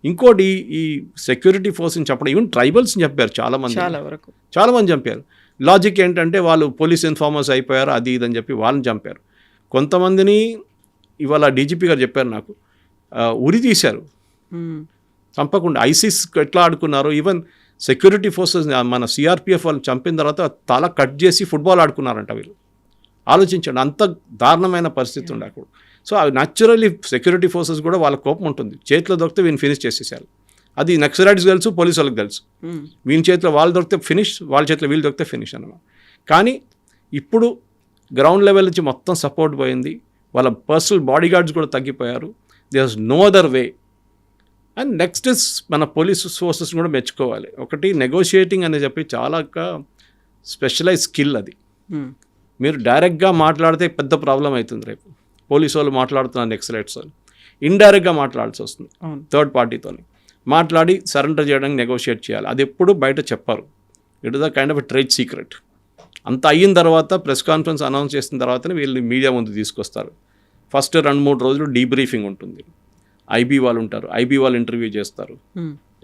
ఇంకోటి ఈ సెక్యూరిటీ ఫోర్స్ని చెప్పడం, ఈవెన్ ట్రైబల్స్ని చెప్పారు చాలామంది చంపారు. లాజిక్ ఏంటంటే వాళ్ళు పోలీస్ ఇన్ఫార్మర్స్ అయిపోయారు, అది ఇదని చెప్పి వాళ్ళని చంపారు. కొంతమందిని ఇవాళ డీజీపీ గారు చెప్పారు నాకు, ఉరి తీశారు చంపకుండా. ఐసిస్ ఎట్లా ఆడుకున్నారు, ఈవెన్ సెక్యూరిటీ ఫోర్సెస్ మన సిఆర్పిఎఫ్ వాళ్ళు చంపిన తర్వాత తల కట్ చేసి ఫుట్బాల్ ఆడుకున్నారంట వీళ్ళు. ఆలోచించండి, అంత దారుణమైన పరిస్థితి ఉండే అక్కడ. సో అవి న్యాచురల్లీ సెక్యూరిటీ ఫోర్సెస్ కూడా వాళ్ళ కోపం ఉంటుంది, చేతిలో దొరికితే వీళ్ళని ఫినిష్ చేసేసారు. అది నక్సలైట్స్ తెలుసు, పోలీసు వాళ్ళకి తెలుసు. వీళ్ళ చేతిలో వాళ్ళు దొరికితే ఫినిష్, వాళ్ళ చేతిలో వీళ్ళు దొరికితే ఫినిష్ అన్నమాట. కానీ ఇప్పుడు గ్రౌండ్ లెవెల్ నుంచి మొత్తం సపోర్ట్ పోయింది, వాళ్ళ పర్సనల్ బాడీ గార్డ్స్ కూడా తగ్గిపోయారు. There is no other way. And next is మన పోలీస్ ఫోర్సెస్ కూడా మెచ్చుకోవాలి. ఒకటి నెగోషియేటింగ్ అని చెప్పి చాలా స్పెషలైజ్ స్కిల్ అది. మీరు డైరెక్ట్గా మాట్లాడితే పెద్ద ప్రాబ్లం అవుతుంది. రేపు పోలీసు వాళ్ళు మాట్లాడుతున్నారు నెక్సలైట్స్ వాళ్ళు, ఇండైరెక్ట్గా మాట్లాడాల్సి వస్తుంది థర్డ్ పార్టీతో. మాట్లాడి సరెండర్ చేయడానికి నెగోషియేట్ చేయాలి. అది ఎప్పుడు బయట చెప్పారు, it is the kind of a trade secret. అంత అయిన తర్వాత ప్రెస్ కాన్ఫరెన్స్ అనౌన్స్ చేసిన తర్వాతనే వీళ్ళు మీడియా ముందు తీసుకొస్తారు. ఫస్ట్ 2-3 రోజులు డీబ్రీఫింగ్ ఉంటుంది, ఐబీ వాళ్ళు ఉంటారు, ఐబీ వాళ్ళు ఇంటర్వ్యూ చేస్తారు,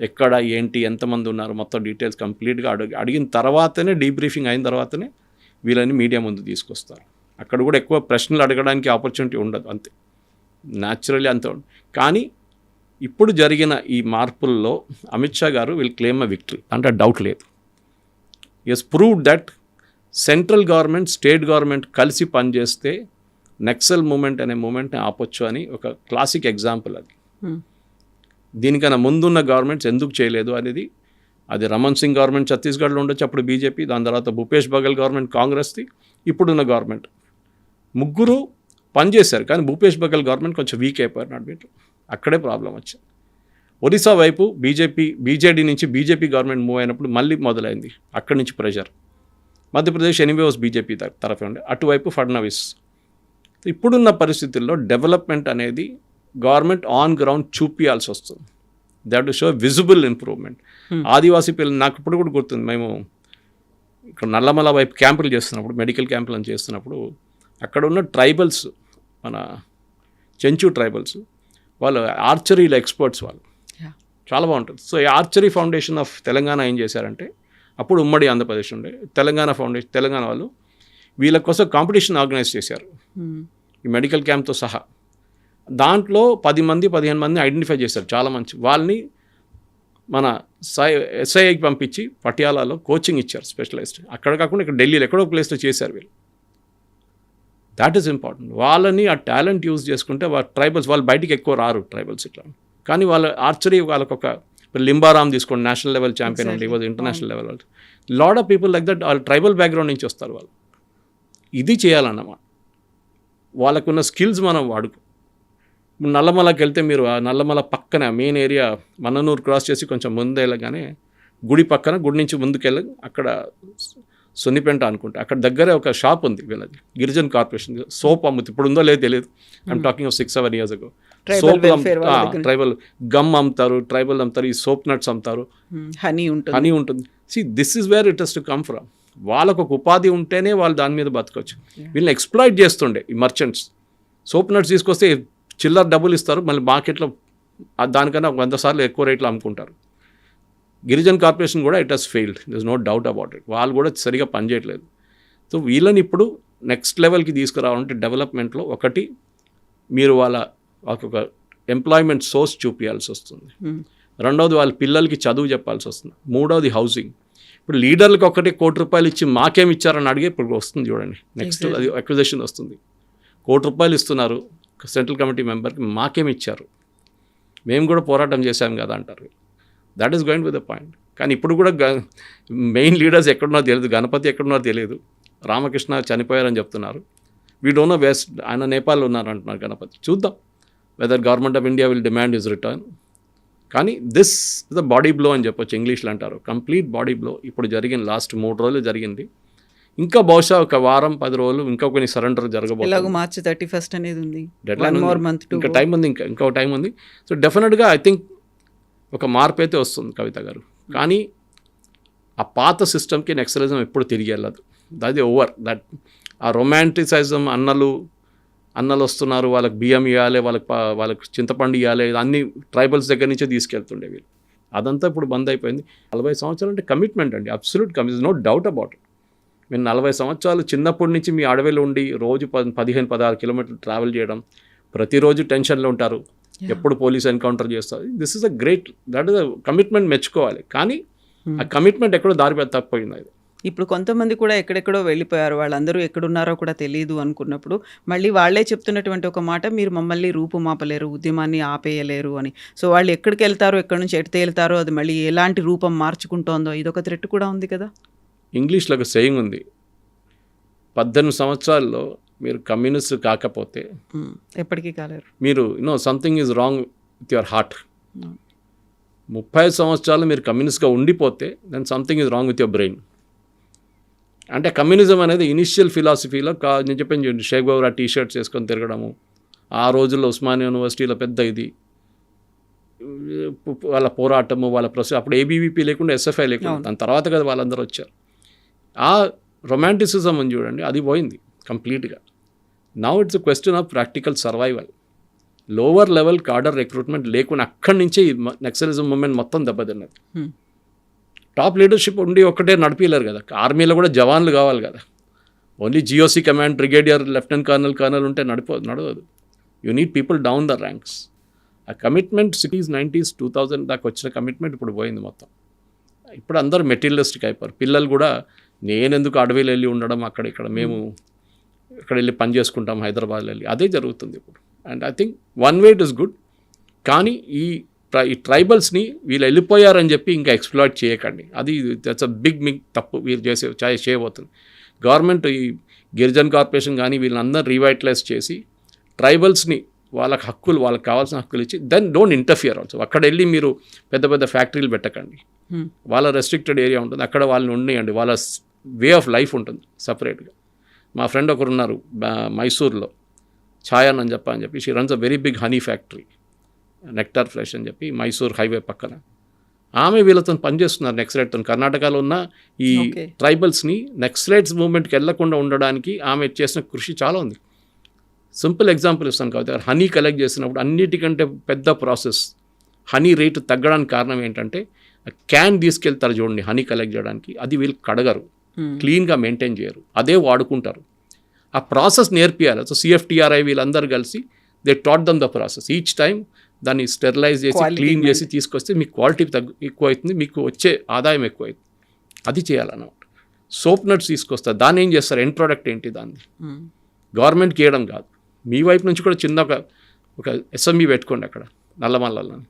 ఎక్కడ ఏంటి ఎంతమంది ఉన్నారు మొత్తం డీటెయిల్స్ కంప్లీట్గా అడిగిన తర్వాతనే, డీబ్రీఫింగ్ అయిన తర్వాతనే వీళ్ళని మీడియా ముందు తీసుకొస్తారు. అక్కడ కూడా ఎక్కువ ప్రశ్నలు అడగడానికి ఆపర్చునిటీ ఉండదు, అంతే న్యాచురల్లీ అంతే. కానీ ఇప్పుడు జరిగిన ఈ మార్పుల్లో అమిత్ షా గారు విల్ క్లెయిమ్ అ విక్టరీ, అంటే డౌట్ లేదు. As proved that central government, state government కలిసి పనిచేస్తే నక్సల్ మూమెంట్ అనే మూమెంట్ని ఆపొచ్చు అని ఒక క్లాసిక్ ఎగ్జాంపుల్ అది. దీనికన్నా ముందున్న గవర్నమెంట్స్ ఎందుకు చేయలేదు అనేది, అది రమణ్ సింగ్ గవర్నమెంట్ ఛత్తీస్గఢ్లో ఉండొచ్చు, అప్పుడు బీజేపీ, దాని తర్వాత భూపేష్ బఘెల్ గవర్నమెంట్ కాంగ్రెస్ది, ఇప్పుడున్న గవర్నమెంట్, ముగ్గురు పనిచేశారు. కానీ భూపేష్ బఘెల్ గవర్నమెంట్ కొంచెం వీక్ అయిపోయారు నడిపేట్లు, అక్కడే ప్రాబ్లం వచ్చింది. ఒరిస్సా వైపు బీజేడీ నుంచి బీజేపీ గవర్నమెంట్ మూవ్ అయినప్పుడు మళ్ళీ మొదలైంది అక్కడి నుంచి ప్రెషర్. మధ్యప్రదేశ్ ఎనీవేస్ బీజేపీ తరఫు ఉండే, అటువైపు ఫడ్నవీస్. ఇప్పుడున్న పరిస్థితుల్లో డెవలప్మెంట్ అనేది గవర్నమెంట్ ఆన్ గ్రౌండ్ చూపించాల్సి వస్తుంది. That to show visible improvement. Adivasi పిల్లలు నాకు ఇప్పుడు కూడా గుర్తుంది, మేము ఇక్కడ నల్లమల వైపు క్యాంపులు చేస్తున్నప్పుడు, మెడికల్ క్యాంపులు అని చేస్తున్నప్పుడు, అక్కడ ఉన్న ట్రైబల్స్, మన చెంచు ట్రైబల్స్, వాళ్ళు ఆర్చరీలో ఎక్స్పర్ట్స్, వాళ్ళు చాలా బాగుంటుంది. సో ఈ ఆర్చరీ ఫౌండేషన్ ఆఫ్ తెలంగాణ ఏం చేశారంటే, అప్పుడు ఉమ్మడి ఆంధ్రప్రదేశ్ ఉండే తెలంగాణ ఫౌండేషన్, తెలంగాణ వాళ్ళు వీళ్ళ కోసం కాంపిటీషన్ ఆర్గనైజ్ చేశారు ఈ మెడికల్ క్యాంప్తో సహా. దాంట్లో 10 మంది 15 మంది ఐడెంటిఫై చేశారు, చాలా మంచి వాళ్ళని మన ఎస్ఐకి పంపించి పటియాలాలో కోచింగ్ ఇచ్చారు, స్పెషలైజ్డ్. అక్కడ కాకుండా ఇక్కడ ఢిల్లీలో ఎక్కడో ప్లేస్లో చేశారు వీళ్ళు. That is important. వాళ్ళని ఆ టాలెంట్ యూజ్ చేసుకుంటే ట్రైబల్స్ వాళ్ళు బయటికి ఎక్కువ రారు, ట్రైబల్స్ ఇట్లా. కానీ వాళ్ళ ఆర్చరీ వాళ్ళకొక, ఇప్పుడు లింబారామ్ తీసుకోండి, నేషనల్ లెవెల్ ఛాంపియన్ ఉండి, was international level. Lot of people like that వాళ్ళు ట్రైబల్ బ్యాక్గ్రౌండ్ నుంచి వస్తారు వాళ్ళు. ఇది చేయాలన్నమాట, వాళ్ళకున్న స్కిల్స్ మనం వాడుకో. నల్లమలకి వెళ్తే మీరు ఆ నల్లమల పక్కన మెయిన్ ఏరియా మన్ననూరు క్రాస్ చేసి కొంచెం ముందు వెళ్ళగానే గుడి పక్కన, గుడి నుంచి ముందుకెళ్ళి అక్కడ సున్నిపెంట అనుకుంటా, అక్కడ దగ్గరే ఒక షాప్ ఉంది వీళ్ళది, గిరిజన్ కార్పొరేషన్, సోప్ అమ్ముతుంది. ఇప్పుడు ఉందో లేదో తెలియదు, I'm talking of 6-7 years ago. Soap, tribal gum అమ్ముతారు, ట్రైబల్ అమ్ముతారు, ఈ సోప్ నట్స్ అమ్ముతారు, హనీ ఉంటుంది. See this is where it has to come from. వాళ్ళకు ఒక ఉపాధి ఉంటేనే వాళ్ళు దాని మీద బతకొచ్చు. వీళ్ళని ఎక్స్ప్లాయిట్ చేస్తుండే ఈ మర్చెంట్స్. సోప్ నట్స్ తీసుకొస్తే చిల్లర డబ్బులు ఇస్తారు, మళ్ళీ మార్కెట్లో దానికన్నా 100 సార్లు ఎక్కువ రేట్లో అమ్ముకుంటారు. గిరిజన్ కార్పొరేషన్ కూడా it has failed, this no doubt about it. వాళ్ళు కూడా సరిగా పనిచేయట్లేదు. సో వీళ్ళని ఇప్పుడు నెక్స్ట్ లెవెల్కి తీసుకురావాలంటే డెవలప్మెంట్లో ఒకటి మీరు ఒక ఎంప్లాయ్మెంట్ సోర్స్ చూపించాల్సి వస్తుంది. రెండవది వాళ్ళ పిల్లలకి చదువు చెప్పాల్సి వస్తుంది. మూడవది హౌసింగ్. ఇప్పుడు లీడర్లకు ఒకటి ₹1,00,00,000 ఇచ్చి మాకేమి ఇచ్చారని అడిగే ఇప్పుడు వస్తుంది చూడండి. నెక్స్ట్ అది అక్విజిషన్ వస్తుంది. ₹1,00,00,000 ఇస్తున్నారు సెంట్రల్ కమిటీ మెంబర్కి, మాకేమి ఇచ్చారు, మేము కూడా పోరాటం చేశాం కదా అంటారు. That is going with the point. కానీ ఇప్పుడు కూడా మెయిన్ లీడర్స్ ఎక్కడున్నారో తెలియదు, గణపతి ఎక్కడున్నారో తెలియదు, రామకృష్ణ చనిపోయారని చెప్తున్నారు. వీ డోంట్ నో వెస్ట్, ఆయన నేపాల్లో ఉన్నారు అంటున్నారు గణపతి. చూద్దాం whether government of India will demand his return. కానీ this is the body blow అని చెప్పొచ్చు, ఇంగ్లీష్లో అంటారు. కంప్లీట్ బాడీ బ్లో ఇప్పుడు జరిగింది. లాస్ట్ 3 రోజులు జరిగింది. ఇంకా బహుశా ఒక వారం 10 రోజులు ఇంకా కొన్ని సరెండర్ జరగబోతుంది. మార్చి 31 అనేది ఉంది, డెడ్లైన్ ఇంకా టైం ఉంది, ఇంకో టైం ఉంది. సో డెఫినెట్గా ఐ థింక్ ఒక మార్పు అయితే వస్తుంది కవిత గారు. కానీ ఆ పాత సిస్టమ్కి నక్సలిజం ఎప్పుడు తిరిగి వెళ్ళదు. అది ఓవర్. దట్ ఆ రొమాంటిసైజం, అన్నలు వస్తున్నారు, వాళ్ళకి బియ్యం ఇవ్వాలి, వాళ్ళకి చింతపండు ఇవ్వాలి, అన్ని ట్రైబల్స్ దగ్గర నుంచే తీసుకెళ్తుండే వీళ్ళు. అదంతా ఇప్పుడు బంద్ అయిపోయింది. 40 సంవత్సరాలు అంటే కమిట్మెంట్ అండి, absolute commitment, no doubt about it. మీరు 40 సంవత్సరాలు చిన్నప్పటి నుంచి మీ అడవిలో ఉండి రోజు 15-16 కిలోమీటర్లు ట్రావెల్ చేయడం, ప్రతిరోజు టెన్షన్లో ఉంటారు, ఎప్పుడు పోలీస్ ఎన్కౌంటర్ చేస్తారు. This is a great, that is a commitment, మెచ్చుకోవాలి. కానీ ఆ కమిట్మెంట్ ఎక్కడో దారి తప్పిపోయింది. అది ఇప్పుడు కొంతమంది కూడా ఎక్కడెక్కడో వెళ్ళిపోయారు, వాళ్ళందరూ ఎక్కడున్నారో కూడా తెలియదు అనుకున్నప్పుడు మళ్ళీ వాళ్ళే చెప్తున్నటువంటి ఒక మాట, మీరు మమ్మల్ని రూపుమాపలేరు, ఉద్యమాన్ని ఆపేయలేరు అని. సో వాళ్ళు ఎక్కడికి వెళ్తారో, ఎక్కడి నుంచి ఎటు తేలుతారో, అది మళ్ళీ ఎలాంటి రూపం మార్చుకుంటోందో ఇదొక థ్రెట్ కూడా ఉంది కదా. ఇంగ్లీష్లో ఒక సేయింగ్ ఉంది, 18 సంవత్సరాల్లో మీరు కమ్యూనిస్ట్ కాకపోతే ఎప్పటికీ కాలేరు, మీరు something is wrong with your heart. 30 సంవత్సరాలు మీరు కమ్యూనిస్ట్గా ఉండిపోతే then something is wrong with your brain. అంటే కమ్యూనిజం అనేది ఇనిషియల్ ఫిలాసఫీలో నేను చెప్పాను, షేక్ బాబురా టీషర్ట్స్ వేసుకొని తిరగడము, ఆ రోజుల్లో ఉస్మానియా యూనివర్సిటీలో పెద్ద ఇది వాళ్ళ పోరాటము, వాళ్ళ అప్పుడు ఏబీవీపీ లేకుండా ఎస్ఎఫ్ఐ లేకుండా, దాని తర్వాత కదా వాళ్ళందరూ వచ్చారు. ఆ రొమాంటిసిజం అని చూడండి, అది పోయింది కంప్లీట్గా. Now it's a question of practical survival. Lower level cadre recruitment లేకుండా అక్కడి నుంచే ఈ నక్సలిజం మూమెంట్ మొత్తం దెబ్బతిన్నది. టాప్ లీడర్షిప్ ఉండి ఒక్కటే నడిపిలేరు కదా, ఆర్మీలో కూడా జవాన్లు కావాలి కదా. Only GOC command, brigadier, lieutenant colonel ఉంటే నడవదు. You need people down the ranks. ఆ కమిట్మెంట్ 60s, 90s, 2000 దాకా వచ్చిన కమిట్మెంట్ ఇప్పుడు పోయింది మొత్తం. ఇప్పుడు అందరూ మెటీరియలిస్టిక్ అయిపోయారు. పిల్లలు కూడా నేనెందుకు అడవిలో వెళ్ళి ఉండడం, అక్కడ మేము ఇక్కడ వెళ్ళి పని చేసుకుంటాం హైదరాబాద్లో వెళ్ళి, అదే జరుగుతుంది ఇప్పుడు. And I think one way it is good. కానీ ఈ ట్రైబల్స్ని వీళ్ళు వెళ్ళిపోయారని చెప్పి ఇంకా ఎక్స్ప్లాయిట్ చేయకండి. అది దట్స్ అ బిగ్ తప్పు వీళ్ళు చేయబోతుంది. గవర్నమెంట్ ఈ గిరిజన్ కార్పొరేషన్ కానీ వీళ్ళందరూ రీవైటలైజ్ చేసి ట్రైబల్స్ని వాళ్ళకి హక్కులు, వాళ్ళకి కావాల్సిన హక్కులు ఇచ్చి దెన్ డోంట్ ఇంటర్ఫియర్ ఆల్సో. అక్కడ వెళ్ళి మీరు పెద్ద పెద్ద ఫ్యాక్టరీలు పెట్టకండి. వాళ్ళ రెస్ట్రిక్టెడ్ ఏరియా ఉంటుంది, అక్కడ వాళ్ళని ఉండేయండి. వాళ్ళ వే ఆఫ్ లైఫ్ ఉంటుంది సపరేట్గా. మా ఫ్రెండ్ ఒకరు ఉన్నారు మైసూర్లో, ఛాయన్ అని చెప్పి she runs a very big honey factory, nectar fresh అని చెప్పి, మైసూర్ హైవే పక్కన. ఆమె వీళ్ళతో పనిచేస్తున్నారు నక్సలైట్తో. కర్ణాటకలో ఉన్న ఈ ట్రైబల్స్ని నక్సలైట్స్ మూవ్మెంట్కి వెళ్లకుండా ఉండడానికి ఆమె చేసిన కృషి చాలా ఉంది. సింపుల్ ఎగ్జాంపుల్ ఇస్తాను కాబట్టి, హనీ కలెక్ట్ చేసినప్పుడు అన్నిటికంటే పెద్ద ప్రాసెస్, హనీ రేటు తగ్గడానికి కారణం ఏంటంటే క్యాన్ తీసుకెళ్తారు చూడండి హనీ కలెక్ట్ చేయడానికి, అది వీళ్ళు కడగరు, క్లీన్గా మెయింటైన్ చేయరు, అదే వాడుకుంటారు. ఆ ప్రాసెస్ నేర్పియాలి. సో సిఎఫ్టిఆర్ఐ వీళ్ళందరూ కలిసి they taught them the process. Each time దాన్ని స్టెరిలైజ్ చేసి క్లీన్ చేసి తీసుకొస్తే మీకు క్వాలిటీ ఎక్కువ అవుతుంది, మీకు వచ్చే ఆదాయం ఎక్కువ అవుతుంది. అది చేయాలన్నమాట. సోప్ నట్స్ తీసుకొస్తారు, దాన్ని ఏం చేస్తారు, ఎండ్ ప్రోడక్ట్ ఏంటి, దాన్ని గవర్నమెంట్కి ఇవ్వడం కాదు, మీ వైపు నుంచి కూడా చిన్న ఒక ఎస్ఎంఈ పెట్టుకోండి అక్కడ నల్లమల్లని.